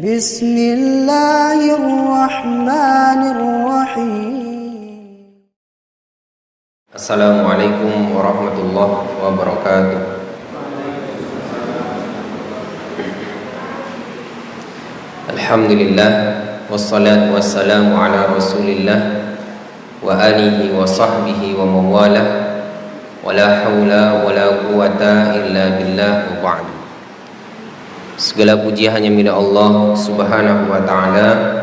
Bismillahirrahmanirrahim. Assalamualaikum warahmatullahi wabarakatuh. Alhamdulillah, wassalatu wassalamu ala rasulillah wa alihi wa sahbihi wa mawalah, wa la hawla wa la quwata illa billah wa ba'd. Segala puji hanya milik Allah subhanahu wa ta'ala.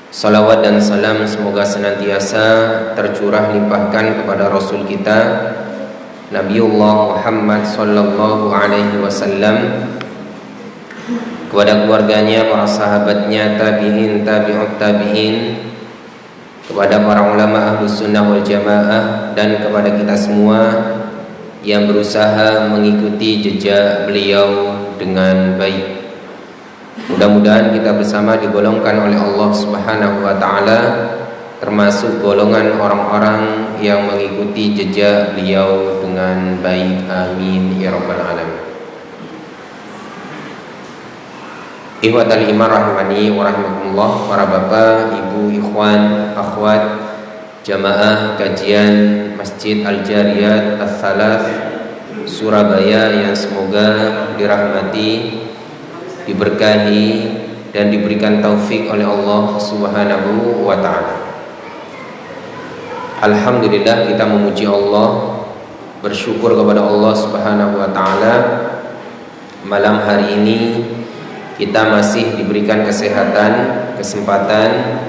Salawat dan salam semoga senantiasa tercurah limpahkan kepada Rasul kita Nabiullah Muhammad sallallahu alaihi wasallam, kepada keluarganya, para sahabatnya, tabi'in, tabi'ut tabi'in, kepada para ulama ahlus sunnah wal jamaah, dan kepada kita semua yang berusaha mengikuti jejak beliau dengan baik. Mudah-mudahan kita bersama digolongkan oleh Allah Subhanahu wa ta'ala termasuk golongan orang-orang yang mengikuti jejak beliau dengan baik. Amin ya rabbal alamin. Ikhwatal iman rahimani wa rahimakumullah, para bapak, ibu, ikhwan, akhwat, jamaah kajian Masjid Al-Jariyat Al-Thalath Surabaya yang semoga dirahmati, diberkahi dan diberikan taufik oleh Allah Subhanahu wa ta'ala. Alhamdulillah, kita memuji Allah, bersyukur kepada Allah Subhanahu wa ta'ala. Malam hari ini kita masih diberikan kesehatan, kesempatan,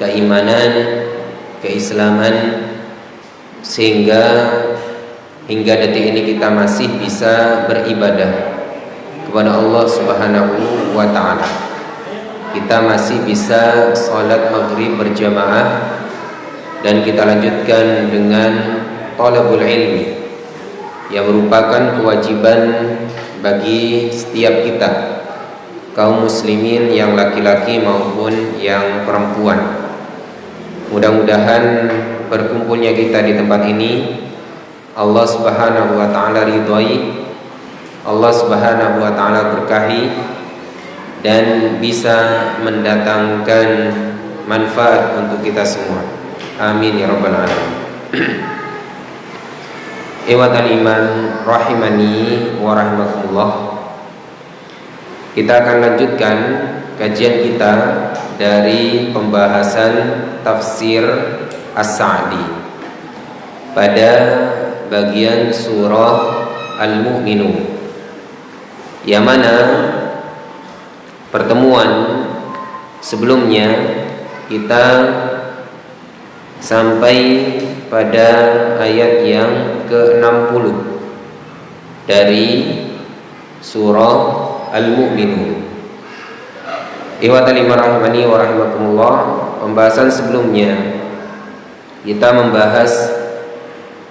keimanan, keislaman, sehingga hingga detik ini kita masih bisa beribadah kepada Allah Subhanahu wa ta'ala. Kita masih bisa salat maghrib berjamaah, dan kita lanjutkan dengan talabul ilmi yang merupakan kewajiban bagi setiap kita, kaum muslimin yang laki-laki maupun yang perempuan. Mudah-mudahan berkumpulnya kita di tempat ini Allah Subhanahu wa ta'ala ridhai, Allah Subhanahu wa ta'ala berkahi, dan bisa mendatangkan manfaat untuk kita semua. Amin ya rabbal alamin. Ikhwatal iman rahimani wa rahimakumullah. Kita akan lanjutkan kajian kita dari pembahasan tafsir As-Sa'di pada bagian surah Al-Mu'minun, yang mana pertemuan sebelumnya kita sampai pada ayat yang ke-60 dari surah Al-Mu'minun. Ikhwatal iman rahimani wa rahimakumullah, pembahasan sebelumnya kita membahas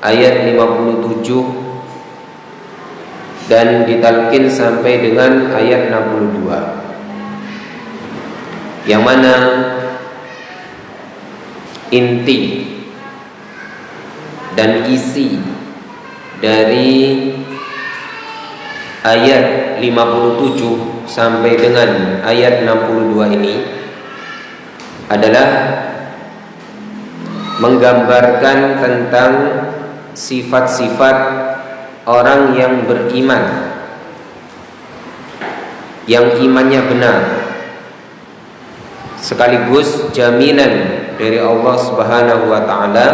ayat 57 dan ditalkin sampai dengan ayat 62, yang mana inti dan isi dari ayat 57 sampai dengan ayat 62 ini adalah menggambarkan tentang sifat-sifat orang yang beriman, yang imannya benar, sekaligus jaminan dari Allah Subhanahu wa ta'ala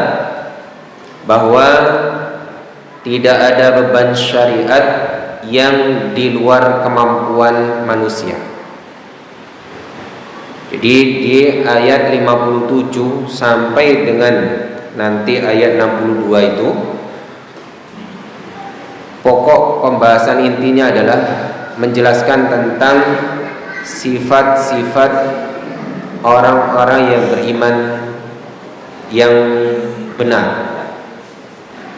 bahwa tidak ada beban syariat yang di luar kemampuan manusia. Jadi di ayat 57 sampai dengan nanti ayat 62 itu, pokok pembahasan intinya adalah menjelaskan tentang sifat-sifat orang-orang yang beriman yang benar,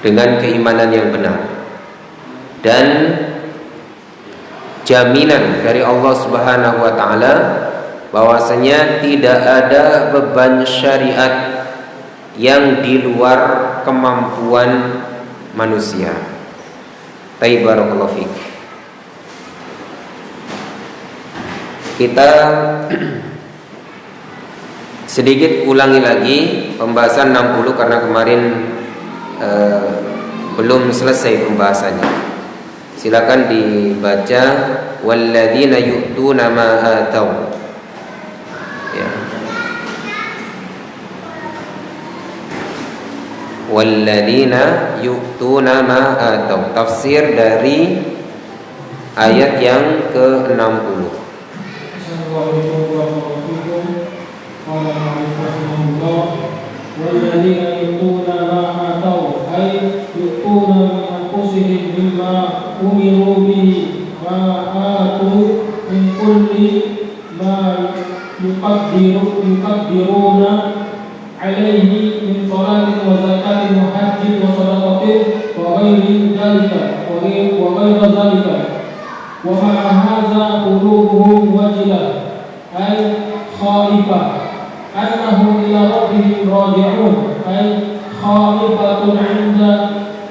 dengan keimanan yang benar, dan jaminan dari Allah Subhanahu wa ta'ala bahwasanya tidak ada beban syariat yang di luar kemampuan manusia. Baik, barakallahu fiik. Kita sedikit ulangi lagi pembahasan 60 karena kemarin belum selesai pembahasannya. Silakan dibaca walladzina yu'tuna ma atau. Ya. Walladzina yu'tuna ma atau. Tafsir dari ayat yang ke-60. والذين يؤتون ما آتوا أي يؤتون من أنفسهم مما أمروا به ما آتوا من كل ما يقدرون عليه من صلاة وزكاة وحج وصدقة وغير ذلك ومع هذا قلوبهم وجلة أي خائفة أنهم إلى ربهم راجعون أي خائفة عند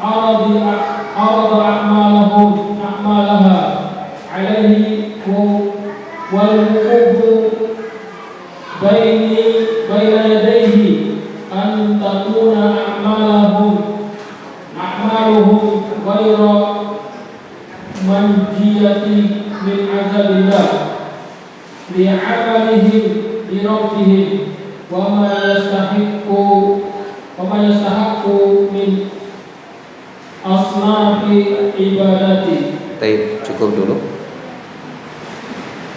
عرض أعمالها عليه والوقوف بين يديه أن تكون أعمالهم غير منجية من عذاب الله لعملهم لربهم وما يستحق من أصناف عبادته. Baik, cukup dulu.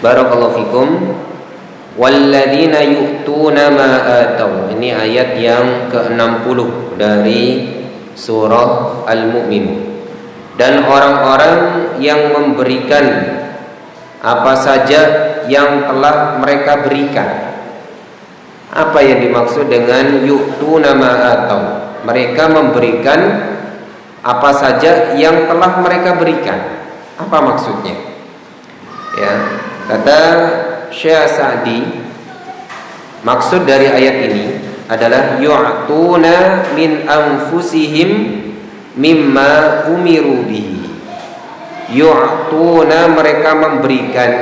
Barakallahu fikum. Walladzina yu'tuna ma atau. Ini ayat yang ke-60 dari surah Al-Mu'minun. Dan orang-orang yang memberikan apa saja yang telah mereka berikan. Apa yang dimaksud dengan yu'tuna ma atau? Mereka memberikan apa saja yang telah mereka berikan. Apa maksudnya? Ya, kata Syekh Sa'di, maksud dari ayat ini adalah yu'tuna min anfusihim mimma umiru bihi. Yu'tuna, mereka memberikan,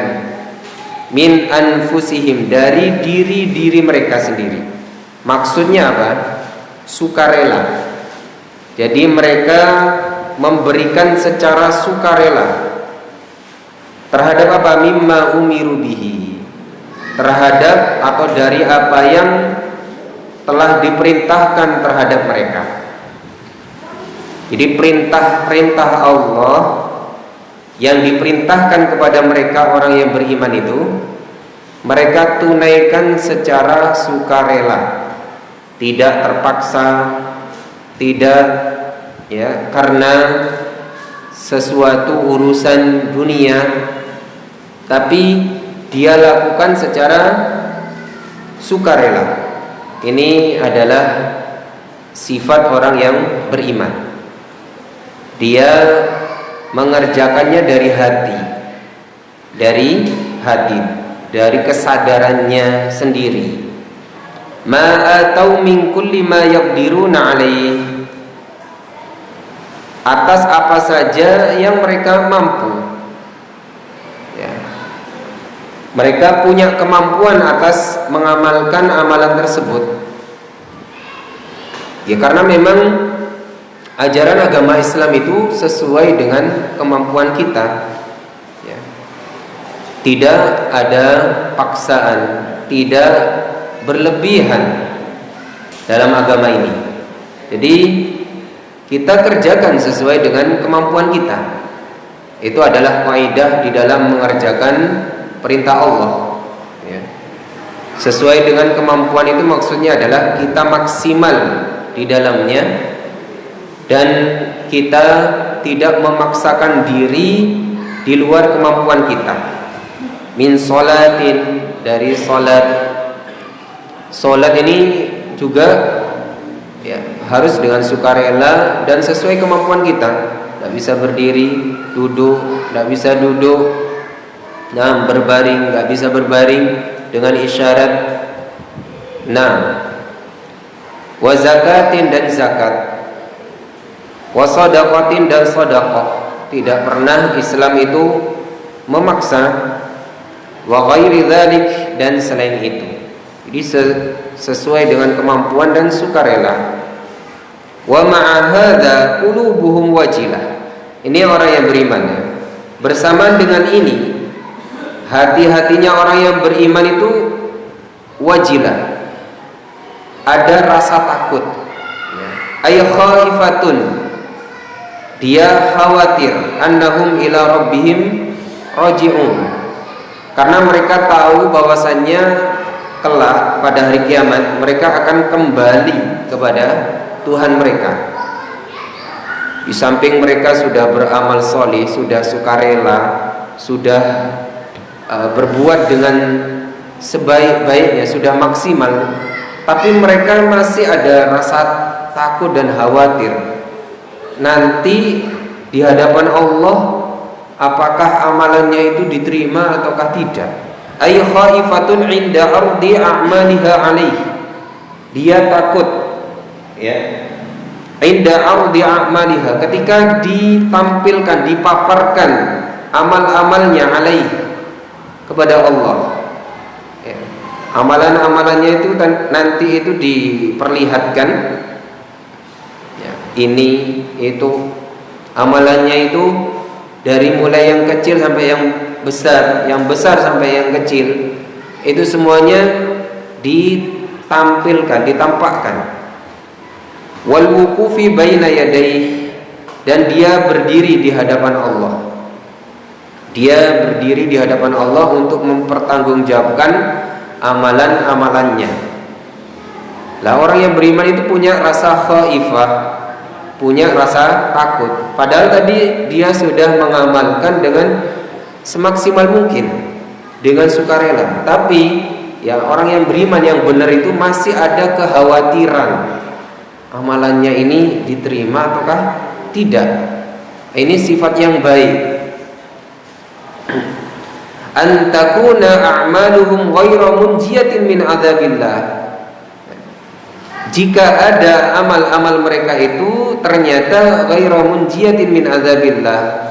min anfusihim, dari diri mereka sendiri. Maksudnya apa? Sukarela. Jadi mereka memberikan secara sukarela terhadap apa? Mimma umiru bihi, terhadap atau dari apa yang telah diperintahkan terhadap mereka. Jadi perintah Allah yang diperintahkan kepada mereka orang yang beriman itu mereka tunaikan secara sukarela, tidak terpaksa, tidak ya karena sesuatu urusan dunia, tapi dia lakukan secara sukarela. Ini adalah sifat orang yang beriman. Dia mengerjakannya dari hati, dari kesadarannya sendiri. Ma atau min kulli ma yaqdiruna alaih, atas apa saja yang mereka mampu. Ya. Mereka punya kemampuan atas mengamalkan amalan tersebut. Ya karena memang ajaran agama Islam itu sesuai dengan kemampuan kita. Ya. Tidak ada paksaan, tidak berlebihan dalam agama ini. Jadi kita kerjakan sesuai dengan kemampuan kita. Itu adalah kaidah di dalam mengerjakan perintah Allah. Ya. Sesuai dengan kemampuan itu maksudnya adalah kita maksimal di dalamnya dan kita tidak memaksakan diri di luar kemampuan kita. Min sholatin, dari sholat. Sholat ini juga ya, harus dengan sukarela dan sesuai kemampuan kita. Tidak bisa berdiri, duduk, tidak bisa duduk, nah berbaring, tidak bisa berbaring dengan isyarat. Nah, wazakatin, dan zakat, wasadaqatin, dan sadaqah, tidak pernah Islam itu memaksa, wa ghairi dzalik, dan selain itu. Jadi sesuai dengan kemampuan dan sukarela. Wa ma'a hadza qulubuhum wajilah. Ini orang yang beriman ya. Bersamaan dengan ini, hati-hatinya orang yang beriman itu wajilah, ada rasa takut ya. Ay khaifatun, dia khawatir, annahum ila rabbihim raji'un, karena mereka tahu bahwasannya kelak pada hari kiamat mereka akan kembali kepada Tuhan mereka. Di samping mereka sudah beramal soleh, sudah sukarela, sudah berbuat dengan sebaik-baiknya, sudah maksimal, tapi mereka masih ada rasa takut dan khawatir nanti di hadapan Allah apakah amalannya itu diterima ataukah tidak. Ay khaifatun inda ardi a'maliha alaih, dia takut ya, inda ardi a'maliha, ketika ditampilkan, dipaparkan amal-amalnya alaih, kepada Allah ya. Amalan-amalannya itu nanti itu diperlihatkan ya, ini itu amalannya itu dari mulai yang kecil sampai yang besar sampai yang kecil, itu semuanya ditampilkan, ditampakkan. Wal wuqufi baina yadayhi, dan dia berdiri di hadapan Allah. Dia berdiri di hadapan Allah untuk mempertanggungjawabkan amalan-amalannya. Lah orang yang beriman itu punya rasa khaifah, punya rasa takut. Padahal tadi dia sudah mengamalkan dengan semaksimal mungkin, dengan sukarela. Tapi ya orang yang beriman yang benar itu masih ada kekhawatiran, amalannya ini diterima ataukah tidak. Ini sifat yang baik. An takuna a'maluhum ghairu munjiyatin min adzabillah. Jika ada amal-amal mereka itu ternyata ghairu munjiyatin min adzabillah,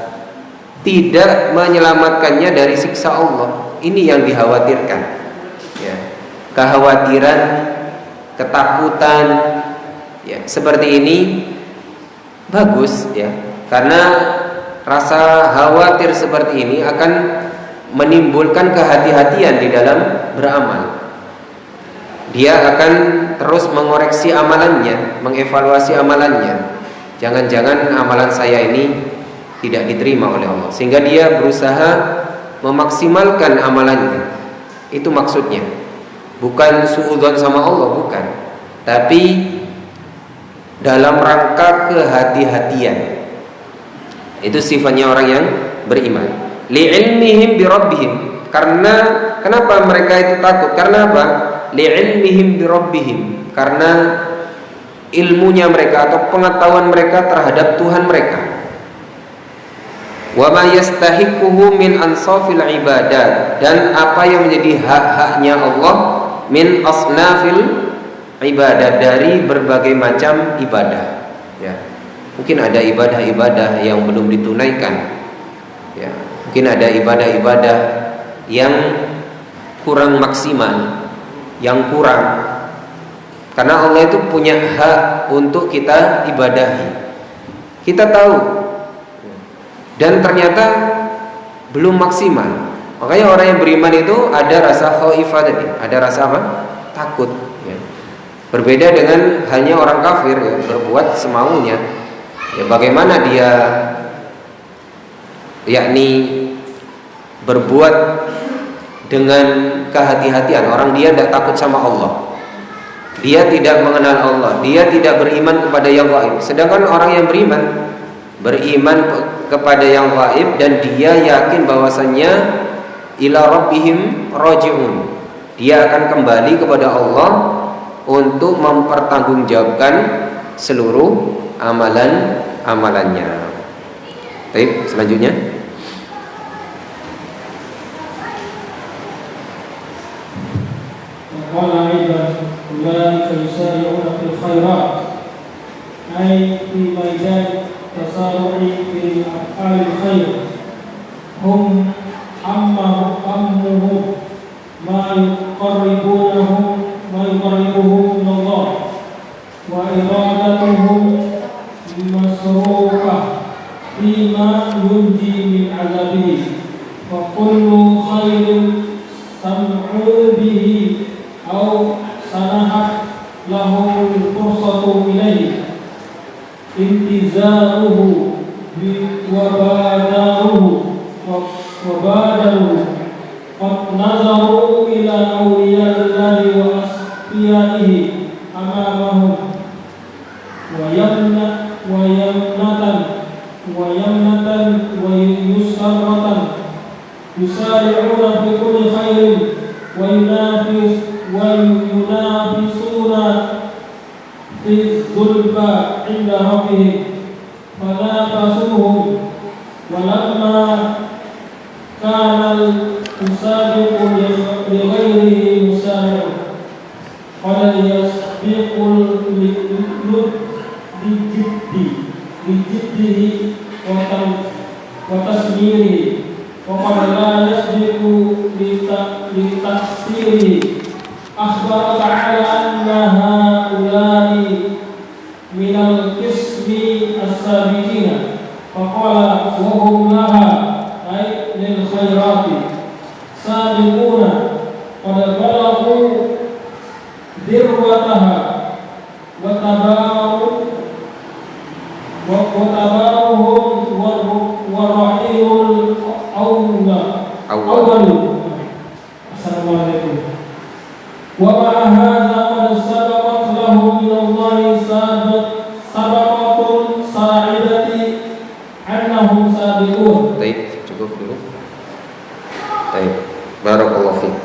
tidak menyelamatkannya dari siksa Allah, ini yang dikhawatirkan ya. Kekhawatiran, ketakutan ya, seperti ini bagus ya, karena rasa khawatir seperti ini akan menimbulkan kehati-hatian di dalam beramal. Dia akan terus mengoreksi amalannya, mengevaluasi amalannya. Jangan-jangan amalan saya ini tidak diterima oleh Allah, sehingga dia berusaha memaksimalkan amalannya. Itu maksudnya. Bukan suudzon sama Allah, bukan. Tapi dalam rangka kehati-hatian. Itu sifatnya orang yang beriman. Li'ilmihim bi rabbihim, karena kenapa mereka itu takut? Karena apa? Li'ilmihim bi rabbihim, karena ilmunya mereka atau pengetahuan mereka terhadap Tuhan mereka. Wa ma yastahiquhu min ansafil ibadat, dan apa yang menjadi hak-haknya Allah min asnafil ibadat, dari berbagai macam ibadah ya. Mungkin ada ibadah-ibadah yang belum ditunaikan ya. Mungkin ada ibadah-ibadah yang kurang maksimal, yang kurang, karena Allah itu punya hak untuk kita ibadahi. Kita tahu dan ternyata belum maksimal. Makanya orang yang beriman itu ada rasa khaifah tadi, ada rasa apa? Takut ya. Berbeda dengan halnya orang kafir ya, berbuat semaunya ya. Bagaimana dia yakni berbuat dengan kehati-hatian. Orang dia tidak takut sama Allah, dia tidak mengenal Allah, dia tidak beriman kepada yang gaib. Sedangkan orang yang beriman kepada yang gaib, dan dia yakin bahwasannya ila rabbihim raji'un, dia akan kembali kepada Allah untuk mempertanggungjawabkan seluruh amalan-amalannya. Baik, selanjutnya. Qala aidan ulaika yusari'una fil khairat, ay fi maidan والتسارع في أفعال الخير هم همهم ما يقربهم من الله وإرادتهم مسروقة فيما ينجي من عذابه وكل خير سمعوا به أو سنحت لهم الفرصة إليه انتزاعه وبادروا قد نظروا إلى أولياء الله وأصفيائه أمامهم ويمنة ويسرة يسارعون في كل خير وينافسون في الظلفى عند ربهم فنافسوهم ولما كان المسابق لغيره مسارع قد يسبق لجده وتسميره وقد لا يسبق لتقصيره أخبر تعالى أن هؤلاء من القسم السابقين فقال وهم لها أي للخيرات سابقون قد بلغوا ذروتها وتباهم والرحيم الأول Assalamualaikum. ومع هذا قد سبقت له من الله سبقة صاعدة أنهم سابقون. Baik, cukup dulu. Baik, barakallahu fiik.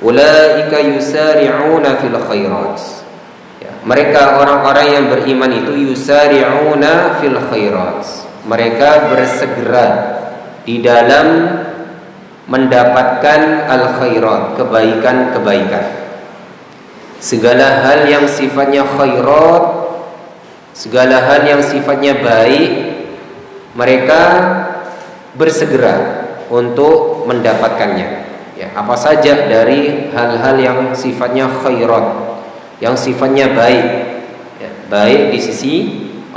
Ulaika yusari'una fil khairat. Ya, mereka orang-orang yang beriman itu yusari'una fil khairat. Mereka bersegera di dalam mendapatkan al-khairat, kebaikan-kebaikan. Segala hal yang sifatnya khairat, segala hal yang sifatnya baik, mereka bersegera untuk mendapatkannya. Ya, apa saja dari hal-hal yang sifatnya khairat, yang sifatnya baik, ya, baik di sisi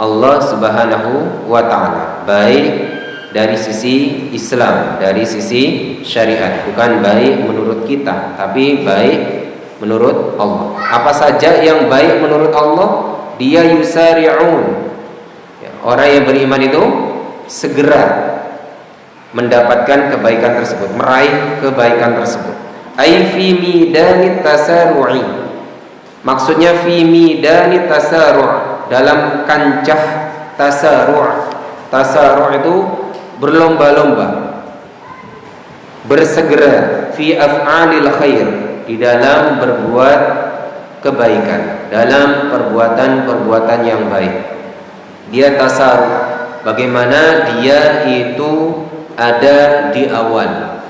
Allah Subhanahu wa ta'ala, baik dari sisi Islam, dari sisi syariat, bukan baik menurut kita, tapi baik menurut Allah. Apa saja yang baik menurut Allah, dia yusari'un. Ya, orang yang beriman itu segera mendapatkan kebaikan tersebut, meraih kebaikan tersebut. Ai fi midanit tasaru'i. Maksudnya fi midanit tasaru', dalam kancah tasaru'. Tasaru' itu berlomba-lomba, bersegera fi af'alil khair, di dalam berbuat kebaikan, dalam perbuatan-perbuatan yang baik. Dia tasaru', bagaimana dia itu ada di awal,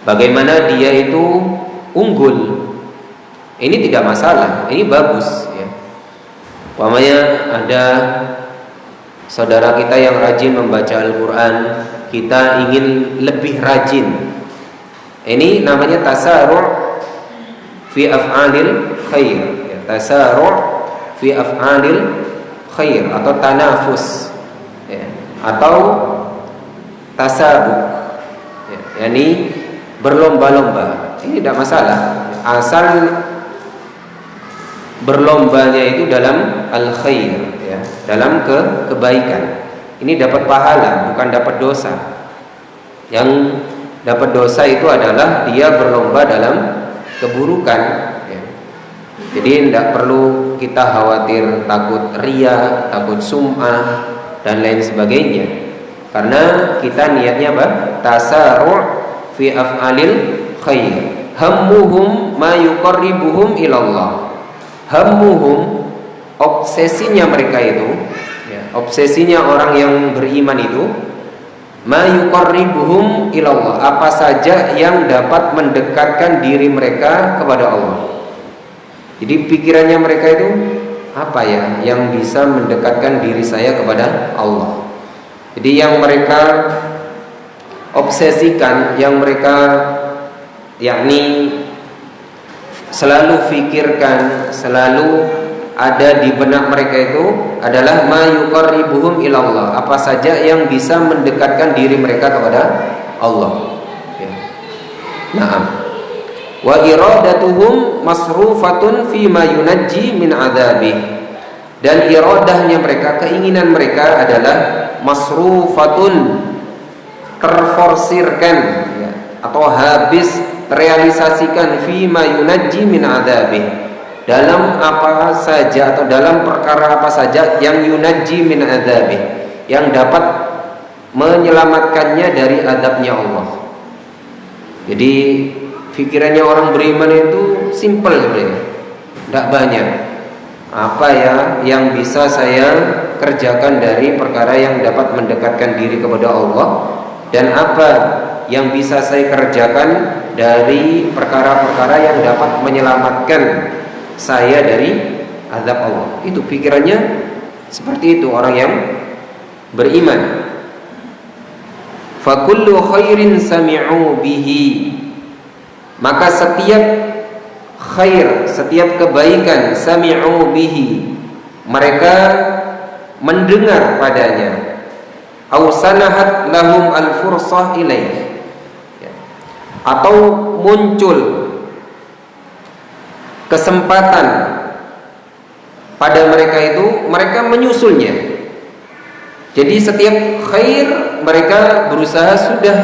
bagaimana dia itu unggul. Ini tidak masalah, ini bagus ya. Umpamanya ada saudara kita yang rajin membaca Al-Quran, kita ingin lebih rajin. Ini namanya tasaru' fi af'alil khair ya, tasaru' fi af'alil khair atau tanafus ya, atau tasabuk ya, yakni berlomba-lomba. Ini tidak masalah, asal berlombanya itu dalam al-khair ya, dalam kebaikan. Ini dapat pahala, bukan dapat dosa. Yang dapat dosa itu adalah dia berlomba dalam keburukan ya. Jadi tidak perlu kita khawatir takut riya, takut sum'ah dan lain sebagainya, karena kita niatnya apa? Tasaru' fi af'alil khair. Hammuhum ma yuqarribuhum ilallah. Hammuhum, obsesinya mereka itu ya, obsesinya orang yang beriman itu, ma yuqarribuhum ilallah, apa saja yang dapat mendekatkan diri mereka kepada Allah. Jadi pikirannya mereka itu apa ya yang bisa mendekatkan diri saya kepada Allah. Jadi yang mereka obsesikan, yang mereka yakni selalu fikirkan, selalu ada di benak mereka itu adalah ma yuqarribuhum ilallah, apa saja yang bisa mendekatkan diri mereka kepada Allah. Ya. Naam. Wa iradatuhum masrufatun fi ma yunajji min adzabih. Dan iradahnya mereka, keinginan mereka adalah masrufatun, terforsirkan ya, atau habis terrealisasikan fi ma yunajji min adzabih, dalam apa saja atau dalam perkara apa saja yang yunajji min adzabih, yang dapat menyelamatkannya dari azabnya Allah. Jadi pikirannya orang beriman itu simpel sebenarnya, tidak banyak. Apa ya yang bisa saya kerjakan dari perkara yang dapat mendekatkan diri kepada Allah, dan apa yang bisa saya kerjakan dari perkara-perkara yang dapat menyelamatkan saya dari azab Allah. Itu pikirannya seperti itu orang yang beriman. Fakullu khairin sami'u bihi, maka setiap khair, setiap kebaikan, sami'u bihi, mereka mendengar padanya. Au sanahat lahum al-fursah ilaih, atau muncul kesempatan pada mereka itu, mereka menyusulnya. Jadi setiap khair mereka berusaha sudah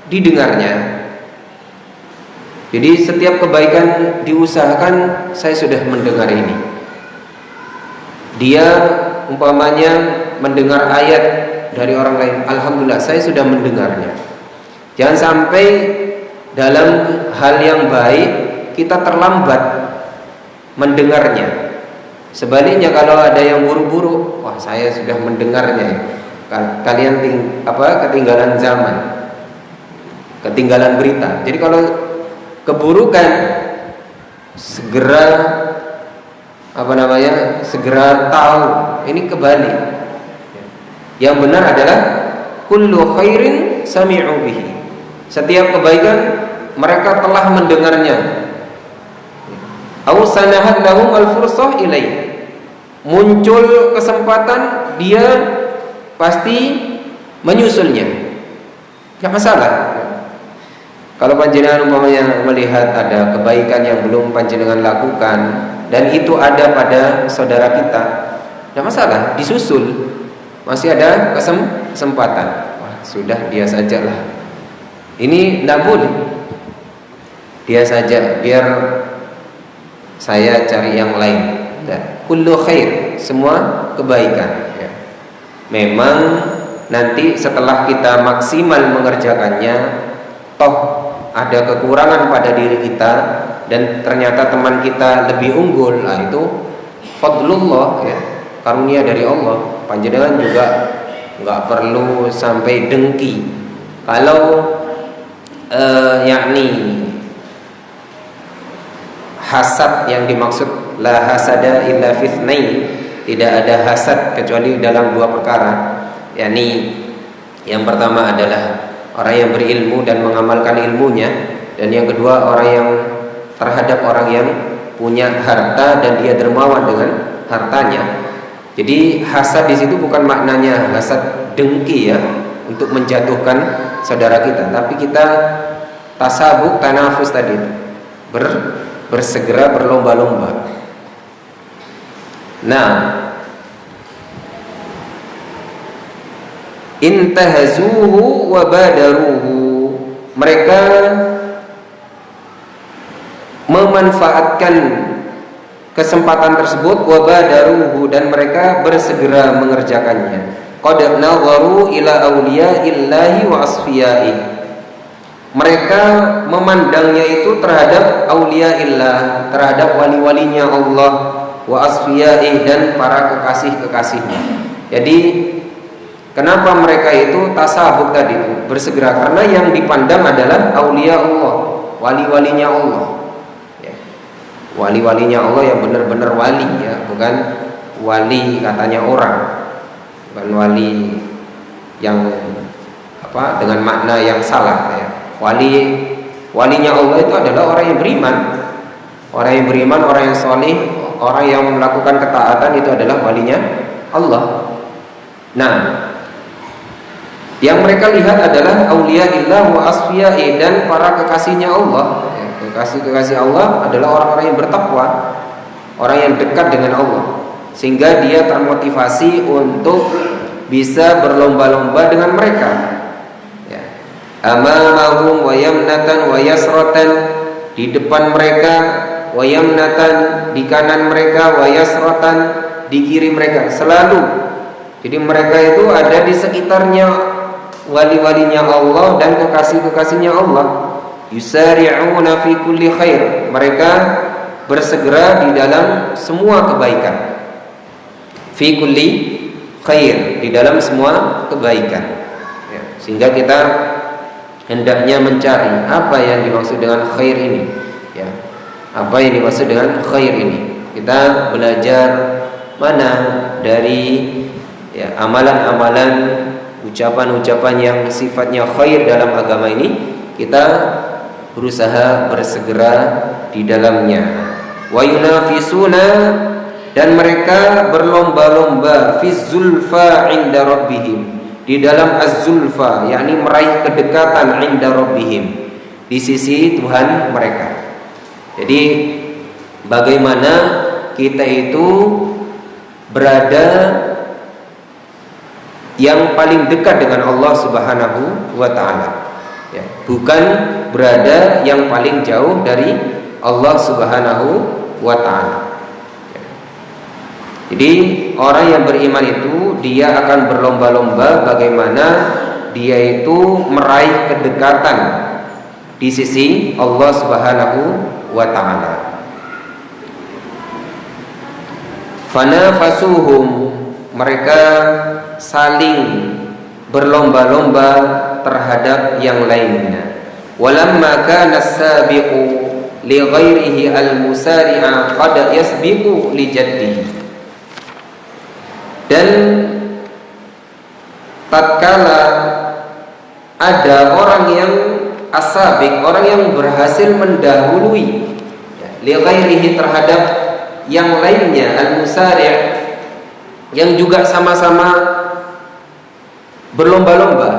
didengarnya. Jadi setiap kebaikan diusahakan, saya sudah mendengar ini. Dia umpamanya mendengar ayat dari orang lain, alhamdulillah saya sudah mendengarnya. Jangan sampai dalam hal yang baik kita terlambat mendengarnya. Sebaliknya kalau ada yang buru-buru, wah saya sudah mendengarnya. Kalian ketinggalan zaman, ketinggalan berita. Jadi kalau keburukan segera segera tahu, ini kebalik. Yang benar adalah kullu khairin sami'u bihi, setiap kebaikan mereka telah mendengarnya. Au sanahat lahum al-fursah ilaih, muncul kesempatan dia pasti menyusulnya. Tidak masalah. Kalau panjenengan umpamanya melihat ada kebaikan yang belum panjenengan lakukan dan itu ada pada saudara kita, tidak masalah, disusul. Masih ada kesempatan. Wah, sudah dia sajalah. Ini tidak boleh. Dia saja, biar saya cari yang lain. Kullu khair, semua kebaikan ya. Memang nanti setelah kita maksimal mengerjakannya, toh ada kekurangan pada diri kita dan ternyata teman kita lebih unggul, nah itu fadlullah ya, karunia dari Allah. Panjenengan juga nggak perlu sampai dengki. Kalau yakni hasad yang dimaksud, la hasada illa fitnain, tidak ada hasad kecuali dalam dua perkara. Yakni yang pertama adalah orang yang berilmu dan mengamalkan ilmunya, dan yang kedua orang yang terhadap orang yang punya harta dan dia dermawan dengan hartanya. Jadi hasad di situ bukan maknanya hasad dengki ya, untuk menjatuhkan saudara kita, tapi kita tasabuk, tanafus tadi, bersegera berlomba-lomba. Nah, intahazuhu wa badaruhu, mereka memanfaatkan kesempatan tersebut, wa badaruhu, dan mereka bersegera mengerjakannya. Qad nadharu ila awliyaillahi wa asfiyaihi, mereka memandangnya itu terhadap auliyaillah, terhadap wali-walinya Allah, wa asfiyaihi, dan para kekasih-kekasihnya. Jadi kenapa mereka itu tasabuk tadi, bersegera? Karena yang dipandang adalah aulia Allah, wali-walinya Allah ya. Wali-walinya Allah yang benar-benar wali ya, bukan wali katanya orang, bukan wali yang dengan makna yang salah ya. Walinya Allah itu adalah orang yang beriman. Orang yang beriman, orang yang soleh, orang yang melakukan ketaatan itu adalah walinya Allah. Nah, yang mereka lihat adalah auliyaillah wa asfiya'i, dan para kekasihnya Allah. Kekasih Allah adalah orang-orang yang bertakwa, orang yang dekat dengan Allah, sehingga dia termotivasi untuk bisa berlomba-lomba dengan mereka. Amamahum wa yamnatan wa yasratan, di depan mereka, wa yamnatan di kanan mereka, wa yasratan di kiri mereka, selalu. Jadi mereka itu ada di sekitarnya wali-walinya Allah dan kekasih-kekasihnya Allah. Yusari'una fi kulli khair, mereka bersegera di dalam semua kebaikan. Fi kulli khair, di dalam semua kebaikan ya. Sehingga kita hendaknya mencari apa yang dimaksud dengan khair ini ya. Apa yang dimaksud dengan khair ini? Kita belajar mana dari ya, amalan-amalan, ucapan-ucapan yang sifatnya khair dalam agama ini, kita berusaha bersegera di dalamnya. Wa yunafisuna, dan mereka berlomba-lomba fi zulfa inda rabbihim, di dalam az-zulfa, yakni meraih kedekatan inda rabbihim, di sisi Tuhan mereka. Jadi bagaimana kita itu berada yang paling dekat dengan Allah Subhanahu wa ta'ala ya, bukan berada yang paling jauh dari Allah Subhanahu wa ta'ala ya. Jadi orang yang beriman itu dia akan berlomba-lomba bagaimana dia itu meraih kedekatan di sisi Allah Subhanahu wa ta'ala. Fanafasuhum, mereka saling berlomba-lomba terhadap yang lainnya. Walamma kana as-sabiqu li ghairihi al-musari'a qad yasbiqu li jaddihi, dan tatkala ada orang yang as-sabiq, orang yang berhasil mendahului ya, li ghairihi, terhadap yang lainnya, al-musari', yang juga sama-sama berlomba-lomba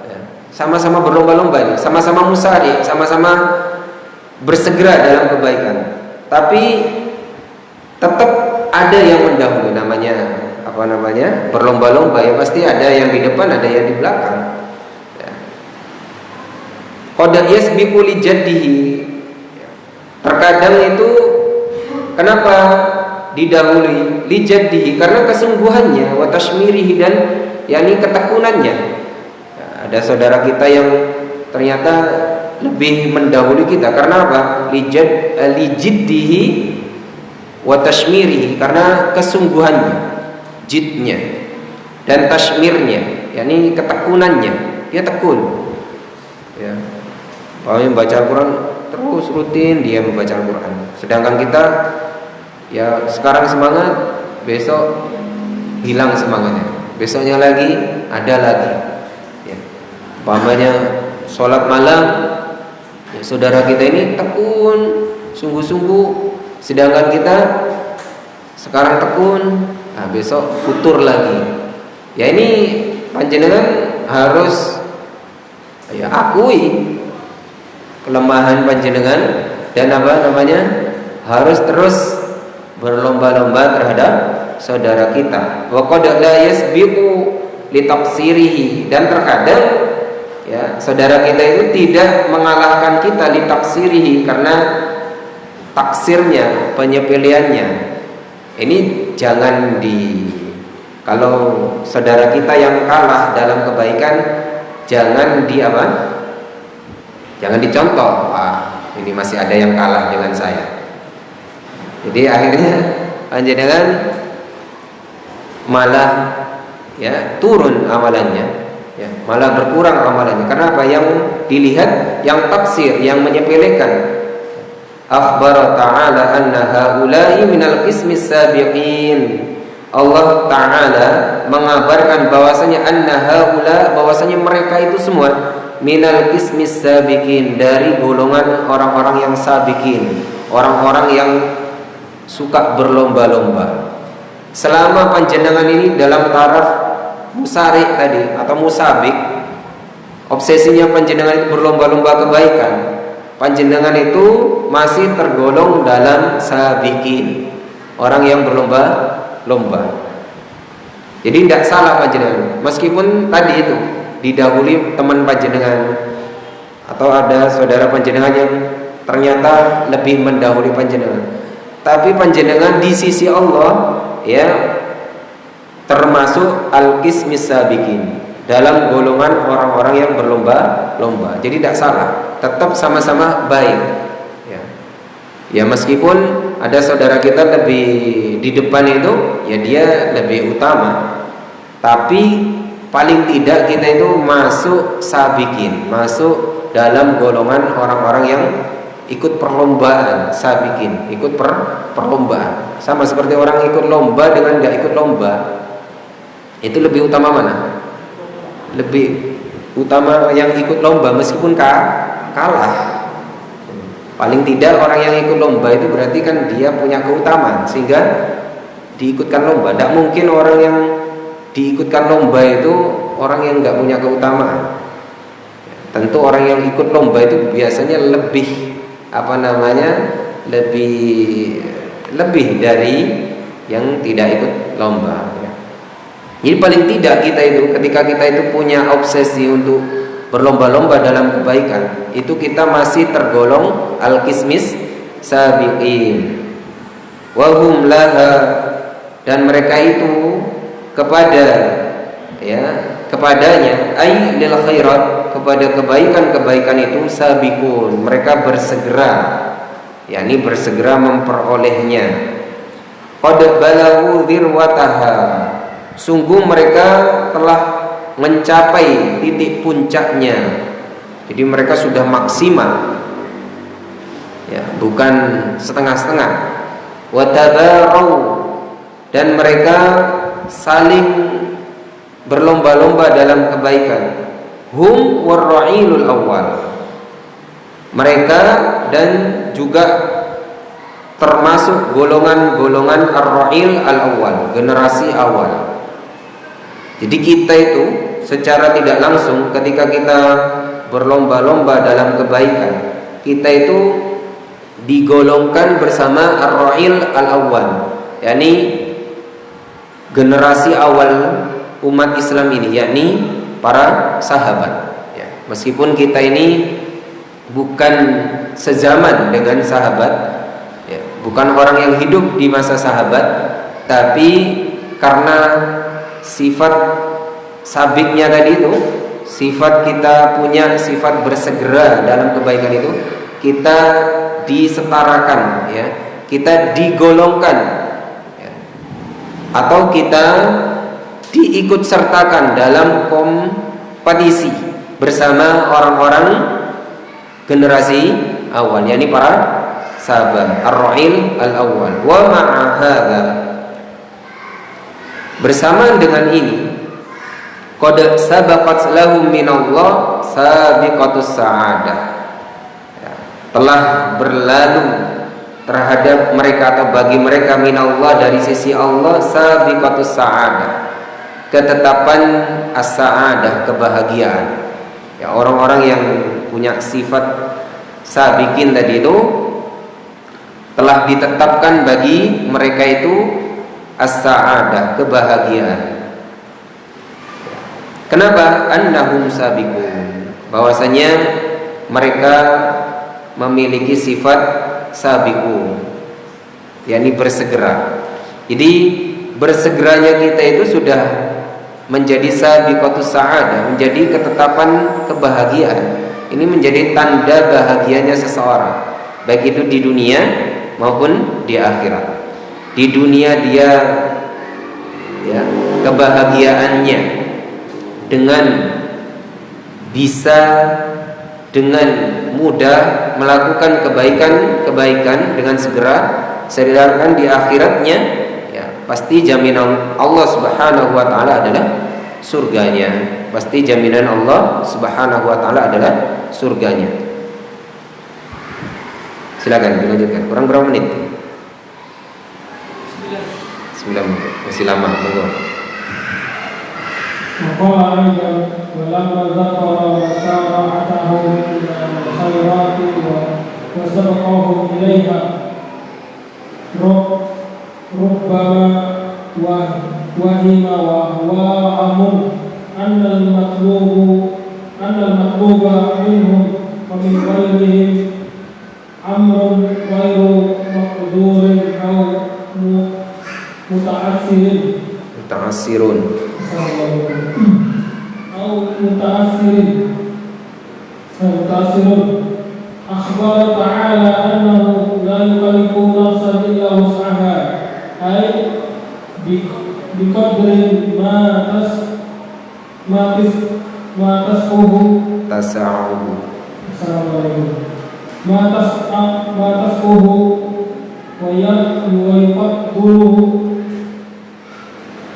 ya, sama-sama berlomba-lomba, sama-sama musari', sama-sama bersegera dalam kebaikan, tapi tetap ada yang mendahului. Namanya berlomba-lomba ya, pasti ada yang di depan, ada yang di belakang ya. Qad yasbiqu li jaddihi, terkadang itu kenapa didahului? Li jaddihi, karena kesungguhannya, wa tashmirihi, dan yakni ketekunannya ya, ada saudara kita yang ternyata lebih mendahului kita. Karena apa? Li jiddihi wa tashmirihi, karena kesungguhannya, jidnya dan tashmirnya, yakni ketekunannya, dia tekun ya. Kalau yang baca Al-Quran terus rutin dia membaca Al-Quran, sedangkan kita ya sekarang semangat, besok hilang semangatnya, besoknya lagi ada lagi ya. Umpamanya sholat malam ya, saudara kita ini tekun sungguh-sungguh, sedangkan kita sekarang tekun, nah besok futur lagi ya. Ini panjenengan harus ya akui kelemahan panjenengan, dan harus terus berlomba-lomba terhadap saudara kita. Wa qad la yasbiqu li taqsirihi, dan terkadang ya saudara kita itu tidak mengalahkan kita li taqsirihi, karena taksirnya, penyepeleannya. Ini jangan kalau saudara kita yang kalah dalam kebaikan, jangan jangan dicontoh. Ini masih ada yang kalah dengan saya. Jadi akhirnya panjenengan malah ya turun amalannya ya, malah berkurang amalannya. Karena apa? Yang dilihat yang taksir, yang menyepelekan. akhbara ta'ala anna haula'i minal qismis sabiqin. Allah Ta'ala mengabarkan bahwasanya anna haula, bahwasanya mereka itu semua minal qismis sabiqin, dari golongan orang-orang yang sabiqin, orang-orang yang suka berlomba-lomba. Selama panjenengan ini dalam taraf musarik tadi atau musabik, obsesinya panjenengan itu berlomba-lomba kebaikan, panjenengan itu masih tergolong dalam sabiqin, orang yang berlomba-lomba. Jadi tidak salah panjenengan, meskipun tadi itu didahului teman panjenengan atau ada saudara panjenengan yang ternyata lebih mendahului panjenengan, tapi panjenengan di sisi Allah ya termasuk al-qismis sabiqin, dalam golongan orang-orang yang berlomba-lomba. Jadi tidak salah, tetap sama-sama baik. Ya meskipun ada saudara kita lebih di depan itu, ya dia lebih utama, tapi paling tidak kita itu masuk sabiqin, masuk dalam golongan orang-orang yang ikut perlombaan. Sabiqin, ikut perlombaan. Sama seperti orang ikut lomba dengan gak ikut lomba, itu lebih utama mana? Lebih utama yang ikut lomba meskipun kalah. Paling tidak orang yang ikut lomba itu berarti kan dia punya keutamaan sehingga diikutkan lomba. Tidak mungkin orang yang diikutkan lomba itu orang yang nggak punya keutamaan. Tentu orang yang ikut lomba itu biasanya lebih lebih dari yang tidak ikut lomba. Jadi paling tidak kita itu ketika kita itu punya obsesi untuk berlomba-lomba dalam kebaikan, itu kita masih tergolong al-qismis sabiqin. Wa hum laha, dan mereka itu kepadanya ay lil khairat, kepada kebaikan-kebaikan itu sabiqun, mereka bersegera, yakni bersegera memperolehnya. Qad balaghu dzirwataha, sungguh mereka telah mencapai titik puncaknya. Jadi mereka sudah maksimal, ya, bukan setengah-setengah. Wa tabarau, dan mereka saling berlomba-lomba dalam kebaikan. Hum warra'ilul awal, mereka dan juga termasuk golongan-golongan ar-ra'il al-awwal, generasi awal. Jadi kita itu secara tidak langsung ketika kita berlomba-lomba dalam kebaikan, kita itu digolongkan bersama ar-ra'il al-awwal, yakni generasi awal umat Islam ini, yakni para sahabat. Ya, meskipun kita ini bukan sezaman dengan sahabat, ya, bukan orang yang hidup di masa sahabat, tapi karena sifat sabiknya tadi itu, sifat kita punya sifat bersegera dalam kebaikan itu, kita disetarakan, ya, kita digolongkan, ya, atau kita diikut sertakan dalam kompetisi bersama orang-orang generasi awal, yakni para sahabat ar-ra'il al-awwal. Wa ma'a hadza, bersamaan dengan ini, qad sabaqat lahum minallah sabiqatus sa'adah, ya, telah berlalu terhadap mereka atau bagi mereka minallah, dari sisi Allah, sabiqatus sa'adah, ketetapan as-sa'adah, kebahagiaan. Ya, orang-orang yang punya sifat sabiqin tadi itu telah ditetapkan bagi mereka itu as-sa'adah, kebahagiaan. Kenapa? Annahum sabiqun, bahwasanya mereka memiliki sifat sabiqun, yakni bersegera. Jadi bersegeranya kita itu sudah menjadi sabiqatus sa'adah, menjadi ketetapan kebahagiaan. Ini menjadi tanda bahagianya seseorang, baik itu di dunia maupun di akhirat. Di dunia dia, ya, kebahagiaannya dengan bisa dengan mudah melakukan kebaikan dengan segera, sedangkan di akhiratnya ya pasti jaminan Allah Subhanahu wa taala adalah surganya. Pasti jaminan Allah Subhanahu wa taala adalah surganya. Silakan dilanjutkan. Kurang berapa menit? 9 menit. Masih lama, monggo. وقال أيضا ولما ذكر مسارعته إلى الخيرات وسبقهم إليها ربما وهم وأهواءهم أن المطلوب منهم ومن غيرهم أمر غير مقدور أو متعسرون أخبر تعالى أنه لا يكلف نفسا إلا وسعها أي بقدر ما تسعه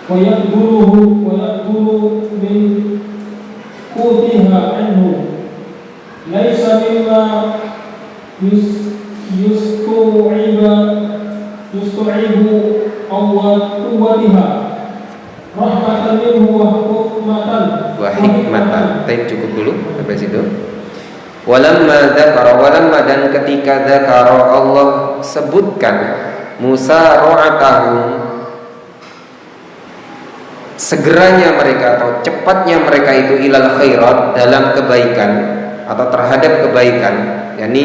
ويقدره من قوتها عنه ليس مما يستوعب قوتها رحمة منه وحكمة. Baik, cukup dulu sampai situ. Walamma dan ketika dzakara Allah sebutkan musara'atahum, segeranya mereka atau cepatnya mereka itu ilal khairat, dalam kebaikan atau terhadap kebaikan, yakni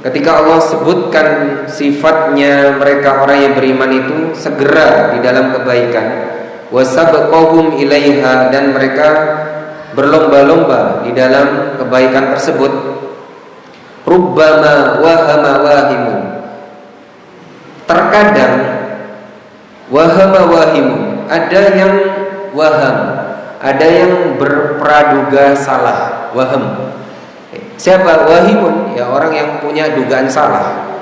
ketika Allah sebutkan sifatnya mereka orang yang beriman itu segera di dalam kebaikan, wasabqahum ilaiha, dan mereka berlomba-lomba di dalam kebaikan tersebut, rubbama wahama wahimun, terkadang wahama wahimun, ada yang waham, ada yang berpraduga salah. Waham, siapa? Wahimun, ya orang yang punya dugaan salah.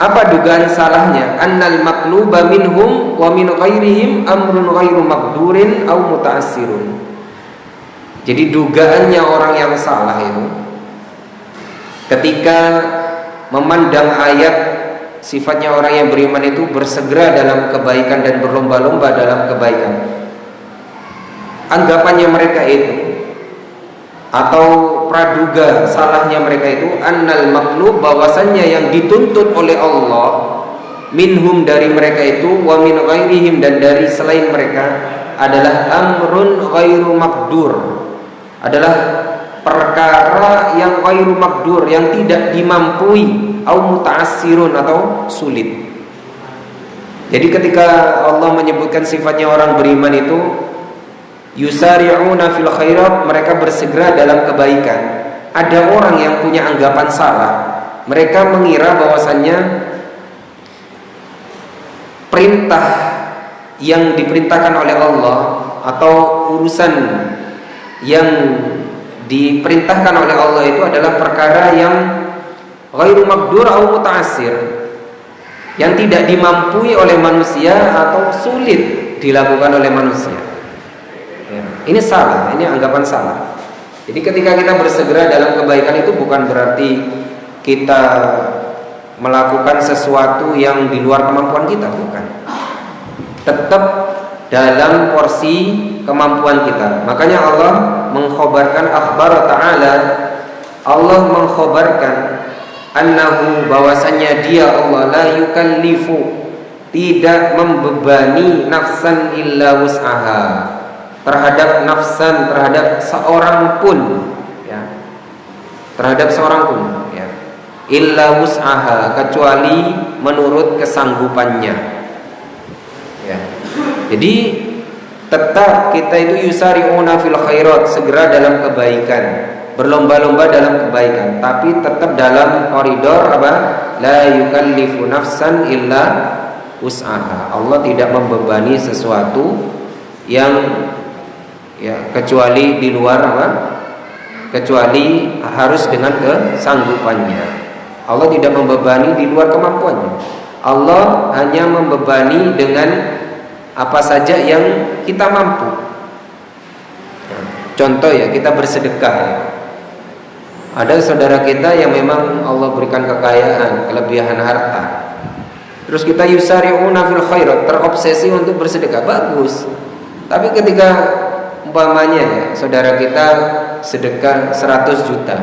Apa dugaan salahnya? Annal maqluba minhum wa min ghairihim amrun ghairu maqdurin au muta'assirun. Jadi dugaannya orang yang salah itu ketika memandang ayat sifatnya orang yang beriman itu bersegera dalam kebaikan dan berlomba-lomba dalam kebaikan, anggapannya mereka itu atau praduga salahnya mereka itu annal maqlub, bahwasannya yang dituntut oleh Allah minhum dari mereka itu, wa min ghairihim dan dari selain mereka, adalah amrun ghairu maqdur, adalah perkara yang ghairu maqdur, yang tidak dimampui, au muta'assirun atau sulit. Jadi ketika Allah menyebutkan sifatnya orang beriman itu yusari'una fil khairat, mereka bersegera dalam kebaikan, ada orang yang punya anggapan salah. Mereka mengira bahwasannya perintah yang diperintahkan oleh Allah atau urusan yang diperintahkan oleh Allah itu adalah perkara yang ghairu maqdur atau muta'assir, yang tidak dimampui oleh manusia atau sulit dilakukan oleh manusia. Ya, ini salah, ini anggapan salah. Jadi ketika kita bersegera dalam kebaikan itu bukan berarti kita melakukan sesuatu yang di luar kemampuan kita, bukan. Tetap dalam porsi kemampuan kita. Makanya Allah mengkhabarkan, akhbar ta'ala, Allah mengkhabarkan annahu, bahwasannya dia Allah la yukallifu, tidak membebani nafsan illa wus'aha, terhadap nafsan, terhadap seorang pun, ya, terhadap seorang pun, ya, illa wus'aha, kecuali menurut kesanggupannya, ya. Jadi tetap kita itu yusari'una fil khairat, segera dalam kebaikan, berlomba-lomba dalam kebaikan, tapi tetap dalam koridor apa? La yukallifu nafsan illa wus'aha. Allah tidak membebani sesuatu yang, ya, kecuali di luar apa? kecuali harus dengan kesanggupannya. Allah tidak membebani di luar kemampuannya. Allah hanya membebani dengan apa saja yang kita mampu. Contoh ya, kita bersedekah ya. Ada saudara kita yang memang Allah berikan kekayaan, kelebihan harta. Terus kita yusari'una fil khairat, terobsesi untuk bersedekah, bagus. Tapi ketika umpamanya ya, saudara kita sedekah 100 juta,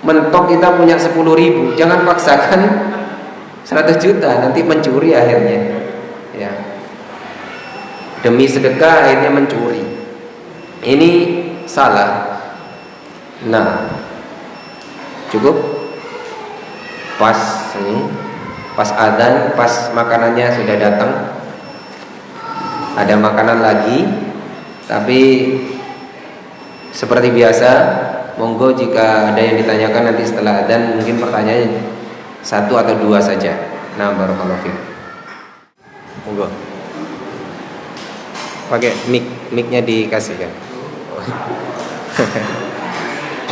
mentok kita punya 10.000, jangan paksakan 100 juta, nanti mencuri akhirnya ya. Demi sedekah akhirnya mencuri, ini salah. Nah, cukup pas ini, pas adzan, pas makanannya sudah datang, ada makanan lagi. Tapi seperti biasa, monggo jika ada yang ditanyakan nanti setelah adzan, mungkin pertanyaannya 1 atau 2 saja. Nah, barakallahu fiik. Monggo. Pakai mic-nya dikasih kan.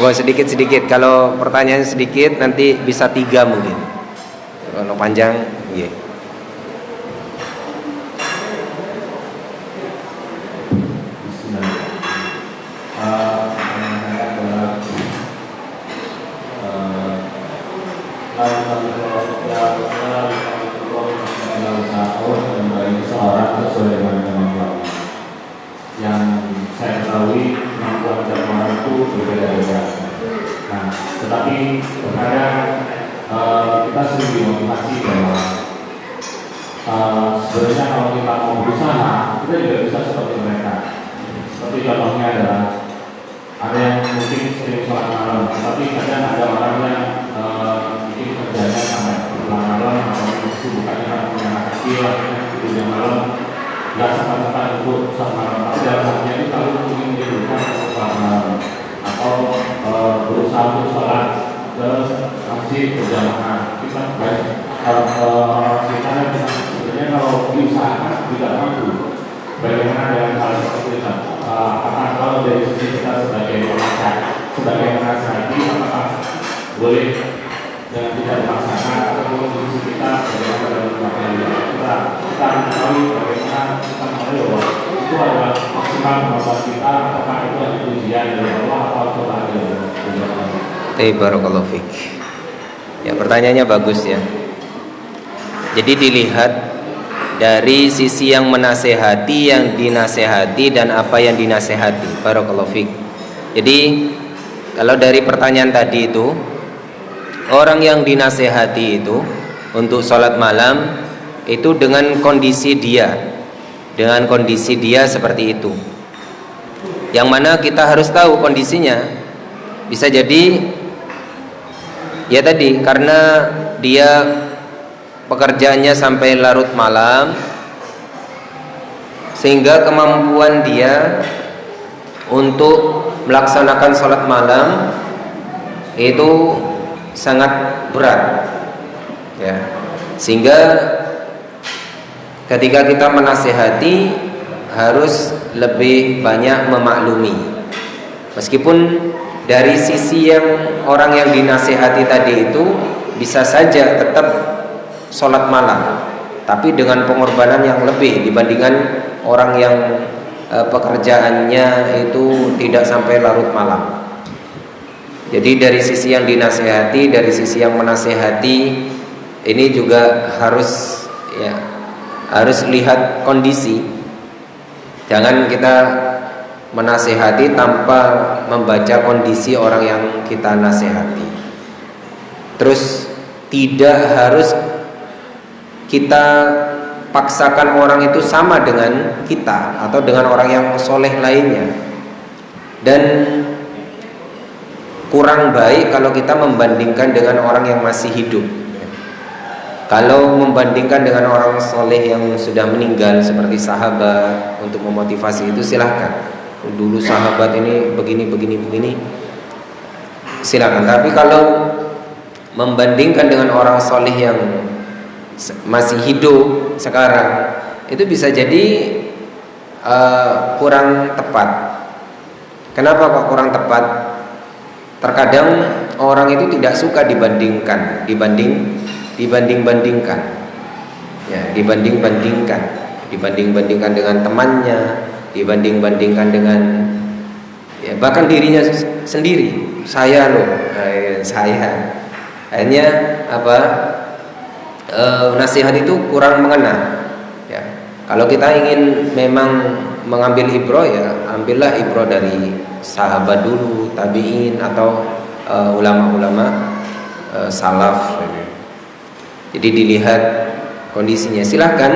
Monggo sedikit-sedikit. Kalau pertanyaan sedikit nanti bisa 3 mungkin. Kalau panjang, iya. Tetapi terkadang kita sering dimotivasi bahwa sebenarnya kalau kita mau berusaha, kita juga bisa seperti mereka. Seperti contohnya adalah ada yang mungkin sering sholat malam, tetapi kadang ada orang yang mungkin kerjanya sampai pulang malam atau kesibukannya sampai punya anak kecil, tidur malam, nggak sempat-sempat untuk sholat malam. Tapi dalam hatinya itu selalu ingin menjadikan sholat malam atau berusaha untuk sholat ke masjid berjamaah. Kita baik kita sebenarnya kalau diusahakan tidak mampu. Bagaimana dengan hal seperti itu? Apakah kalau dari sisi kita sebagai penasihat, sebagai menasihati, apakah boleh dengan tidak dipaksakan, ataupun di sisi kita bagaimana dalam kita mengetahui bagaimana kita mengetahui bahwa itu adalah maksimal kemampuan kita, apakah itu adalah ujian dari Allah atau cobaan dari Allah. Barakallahu fiik. Ya, pertanyaannya bagus ya. Jadi dilihat dari sisi yang menasehati, yang dinasehati, dan apa yang dinasehati. Barakallahu fiik. Jadi kalau dari pertanyaan tadi itu, orang yang dinasehati itu untuk sholat malam itu dengan kondisi dia seperti itu, yang mana kita harus tahu kondisinya. Bisa jadi ya tadi karena dia pekerjaannya sampai larut malam, sehingga kemampuan dia untuk melaksanakan sholat malam itu sangat berat ya. Sehingga ketika kita menasehati harus lebih banyak memaklumi. Meskipun dari sisi yang orang yang dinasehati tadi itu bisa saja tetap sholat malam, tapi dengan pengorbanan yang lebih dibandingkan orang yang pekerjaannya itu tidak sampai larut malam. Jadi dari sisi yang dinasehati, dari sisi yang menasehati, ini juga harus lihat kondisi. Jangan kita menasehati tanpa membaca kondisi orang yang kita nasehati. Terus tidak harus kita paksakan orang itu sama dengan kita atau dengan orang yang soleh lainnya. Dan kurang baik kalau kita membandingkan dengan orang yang masih hidup. Kalau membandingkan dengan orang soleh yang sudah meninggal seperti sahabat, untuk memotivasi itu silahkan. Dulu sahabat ini begini, silahkan. Tapi kalau membandingkan dengan orang soleh yang masih hidup sekarang, itu bisa jadi kurang tepat. Kenapa kok kurang tepat? terkadang orang itu tidak suka dibandingkan ya, dibanding-bandingkan dengan temannya, dibanding-bandingkan dengan ya, bahkan dirinya sendiri. Saya loh, saya akhirnya apa, nasihat itu kurang mengena ya. Kalau kita ingin memang mengambil ibrah, ya ambillah ibrah dari sahabat dulu, tabi'in, atau ulama-ulama salaf. Jadi dilihat kondisinya, silahkan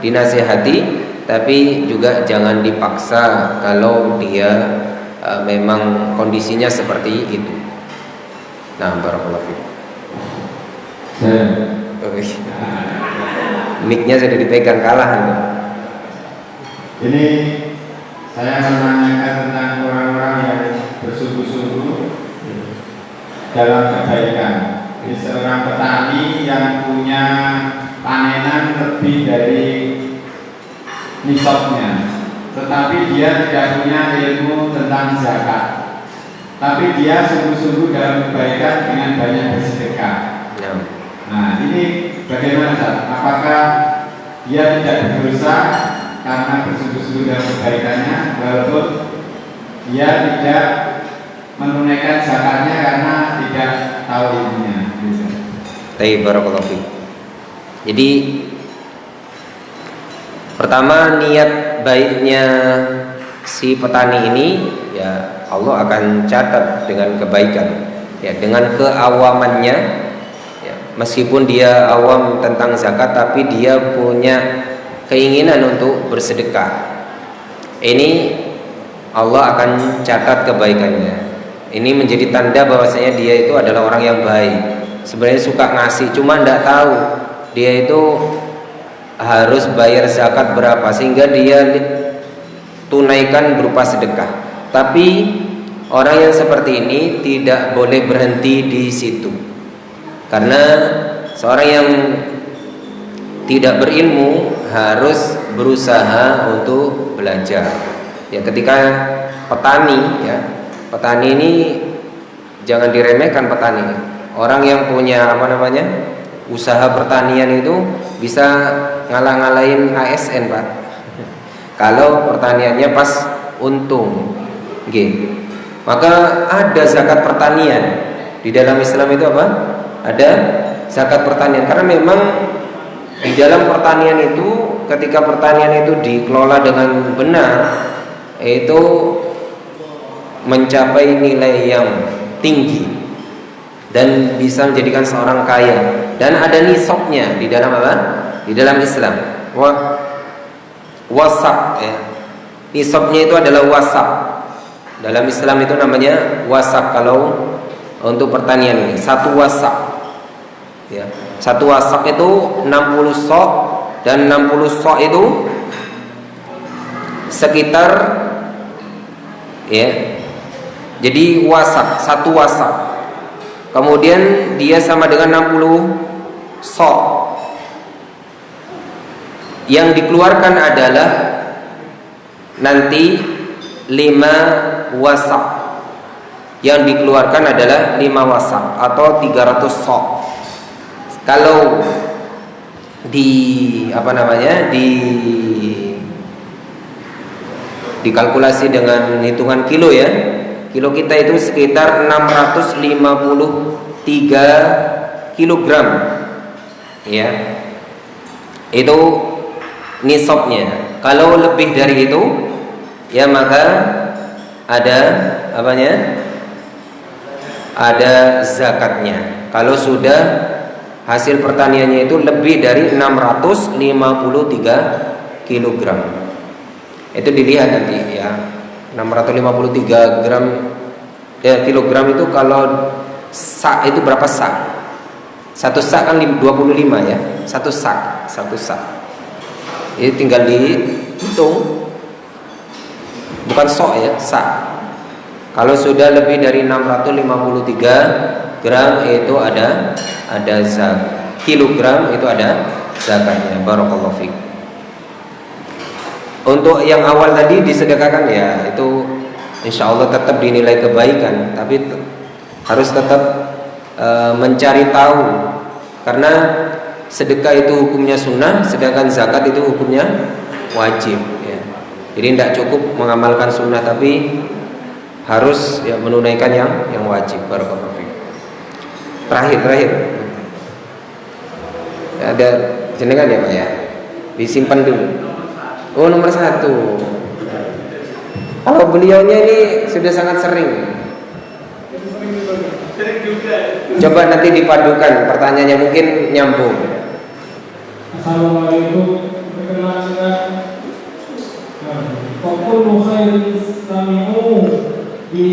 dinasihati, tapi juga jangan dipaksa kalau dia memang kondisinya seperti itu. Nah, barakallahu fiik. Mic-nya sudah dipegang, kalah. Ini saya menanyakan tentang orang-orang yang bersungguh-sungguh dalam kebaikan. Ini seorang petani yang punya panenan lebih dari nisabnya, tetapi dia tidak punya ilmu tentang zakat. Tapi dia sungguh-sungguh dalam kebaikan dengan banyak bersedekah. Nah, ini bagaimana, Ustaz? Apakah dia tidak berdosa karena bersungguh-sungguh dalam kebaikannya, walaupun dia tidak menunaikan zakatnya karena tidak tahu ilmunya? Baik, barakallahu fiik. Jadi pertama, niat baiknya si petani ini, ya Allah akan catat dengan kebaikan, ya dengan keawamannya, ya, meskipun dia awam tentang zakat, tapi dia punya keinginan untuk bersedekah. Ini Allah akan catat kebaikannya. Ini menjadi tanda bahwasanya dia itu adalah orang yang baik. Sebenarnya suka ngasih, cuma tidak tahu dia itu harus bayar zakat berapa, sehingga dia tunaikan berupa sedekah. Tapi orang yang seperti ini tidak boleh berhenti di situ, karena seorang yang tidak berilmu harus berusaha untuk belajar. Ya, ketika petani, ya petani ini jangan diremehkan petani. Orang yang punya usaha pertanian itu bisa ngalah-ngalahin ASN, Pak. Kalau pertaniannya pas untung, maka ada zakat pertanian. Di dalam Islam itu apa? Ada zakat pertanian, karena memang di dalam pertanian itu, ketika pertanian itu dikelola dengan benar, itu mencapai nilai yang tinggi dan bisa menjadikan seorang kaya. Dan ada nisabnya di dalam apa? Di dalam Islam. Wasak, ya. Nisabnya itu adalah wasak. Dalam Islam itu namanya wasak. Kalau untuk pertanian ini, satu wasak, ya. Satu wasak itu 60 sok, dan 60 sok itu sekitar, ya. Jadi wasak, satu wasak. Kemudian dia sama dengan 60 sok. Yang dikeluarkan adalah nanti 5 wasak. Yang dikeluarkan adalah 5 wasak atau 300 sok. Kalau dikalkulasi dengan hitungan kilo, ya, kilo kita itu sekitar 653 kilogram, ya, itu nisabnya. Kalau lebih dari itu, ya maka ada ada zakatnya. Kalau sudah hasil pertaniannya itu lebih dari 653 kilogram, itu dilihat nanti, ya. 653 kilogram itu kalau sak itu berapa sak? Satu sak kan 25, ya. Satu sak. Ini tinggal dihitung, bukan sok, ya, sak. Kalau sudah lebih dari 653 gram itu ada zakat. Kilogram itu ada zakatnya. Barakallahu fiik. Untuk yang awal tadi disedekahkan, ya, itu insya Allah tetap dinilai kebaikan. Tapi harus tetap mencari tahu, karena sedekah itu hukumnya sunnah, sedangkan zakat itu hukumnya wajib ya. Jadi tidak cukup mengamalkan sunnah, tapi harus ya menunaikan yang wajib. Barakallahu fiik. Terakhir ada jenengan ya Pak ya, disimpan dulu. Oh, nomor 1. Kalau beliaunya ini sudah sangat sering. Coba nanti dipadukan pertanyaannya, mungkin nyambung. Assalamualaikum, berkenaan dengan Fakul khairin sami'u bi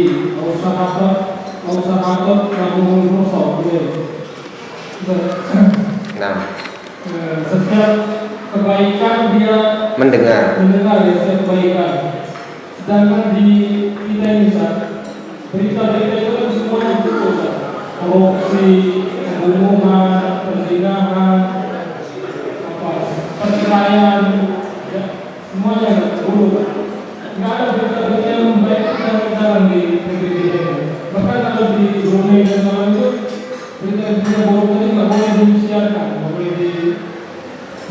Ausahabat Rahul Mursal. Nah, setiap kebaikan dia mendengar ya, setiap kebaikan. Sedangkan di kita ini berita-berita itu kan semuanya betul, korupsi, pembunuhan, perzinahan, perceraian, ya, semuanya buruk. Nggak ada berita-berita yang baik yang jarang di negeri kita ini. Bahkan kalau di Brunei dan lain itu berita-berita buruk ini nggak boleh disiarkan, nggak boleh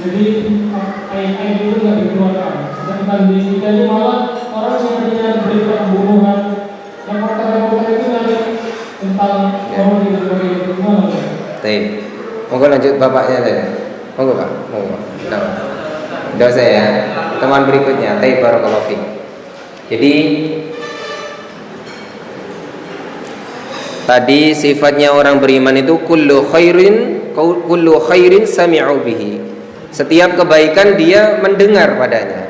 jadi ayat-ayat itu nggak dikeluarkan. Sedangkan di kita ini malah orang yang mendengar berita pembunuhan, yang reporter itu nanti tentang korupsi dan sebagainya itu gimana? Baik. Monggo lanjut bapaknya tadi. Monggo Pak, monggo. Nah, udah saya teman berikutnya. Baik, barakallahu fiik. Jadi tadi sifatnya orang beriman itu kullu khairin sami'u bihi. Setiap kebaikan dia mendengar padanya.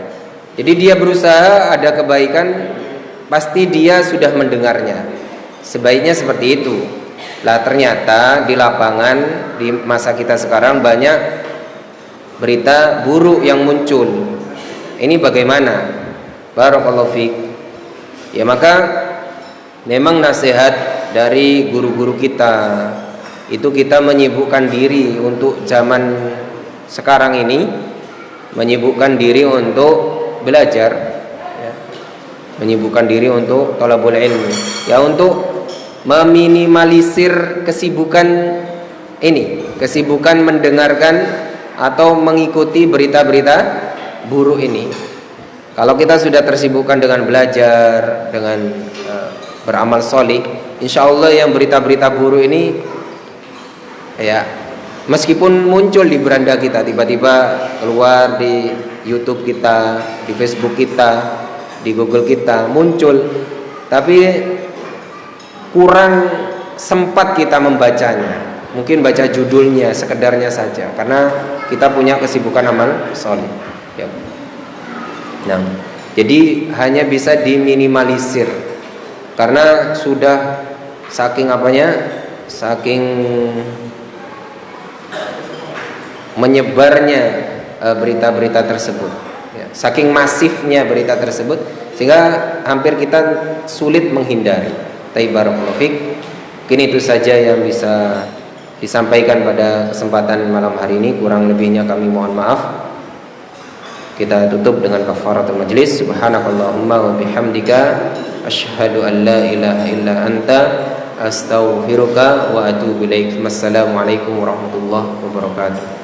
Jadi dia berusaha ada kebaikan, pasti dia sudah mendengarnya. Sebaiknya seperti itu. Lah ternyata di lapangan di masa kita sekarang banyak berita buruk yang muncul. Ini bagaimana? Barakallahu fiik. Ya maka memang nasihat dari guru-guru kita itu kita menyibukkan diri untuk zaman sekarang ini, menyibukkan diri untuk belajar ya. Menyibukkan diri untuk thalabul ilmi ya, untuk meminimalisir kesibukan ini, kesibukan mendengarkan atau mengikuti berita-berita buruk ini. Kalau kita sudah tersibukkan dengan belajar, dengan beramal solih, insya Allah yang berita-berita buruk ini ya, meskipun muncul di beranda kita, tiba-tiba keluar di YouTube kita, di Facebook kita, di Google kita muncul, tapi kurang sempat kita membacanya. Mungkin baca judulnya sekedarnya saja, karena kita punya kesibukan amal soleh ya. Nah, jadi hanya bisa diminimalisir karena sudah saking apanya, saking menyebarnya berita-berita tersebut ya, saking masifnya berita tersebut sehingga hampir kita sulit menghindari. Barakallahu fiik. Mungkin itu saja yang bisa disampaikan pada kesempatan malam hari ini, kurang lebihnya kami mohon maaf. Kita tutup dengan kafaratul majlis. Subhanakallahumma wa bihamdika asyhadu an la ilaha illa anta astaghfiruka wa atubu ilaik. Wassalamualaikum warahmatullahi wabarakatuh.